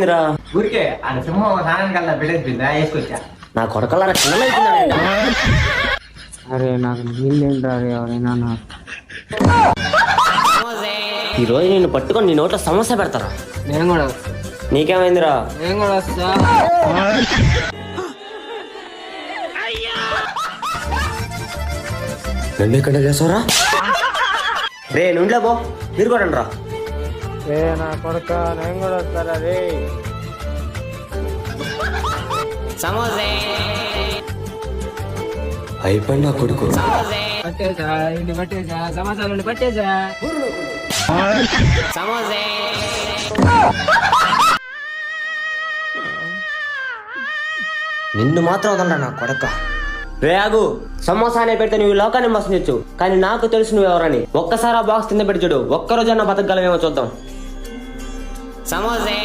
నీకేమైందిరా? ఊరికే ఆ సింహం స్నానం కల్లా పెట్టేసిందా వేసుకొచ్చా. నా కొడకల్లారా కింద. అరే నాకు నీళ్ళేంట్రా ఎవరైనా ఈ రోజు నిన్ను పట్టుకొని నీ నోట్లో సమస్య పెడతారా? నేను కూడా నీకేమైందిరా? వస్తా. నన్ను ఇక్కడ చేసావరా? రే నుండిలో పో, మీరు కూడా రా. రే నా కొడుక నేను కూడా వస్తారా రే. అయిపోయింది నా కొడుకు. పట్టేసా ఇంటి పట్టేసా సమాచారం పట్టేసా. నిన్ను మాత్రం వదలరా నా కొడక. రే ఆగు, సమోసా అనే పెడితే నువ్వు లోకాన్ని మోసనిచ్చు, కానీ నాకు తెలుసు నువ్వెవరని. ఒక్కసారి ఆ బాక్స్ కింద పెట్టి చూడు, ఒక్కరోజన్నా బతకగలమేమో చూద్దాం. సమోసే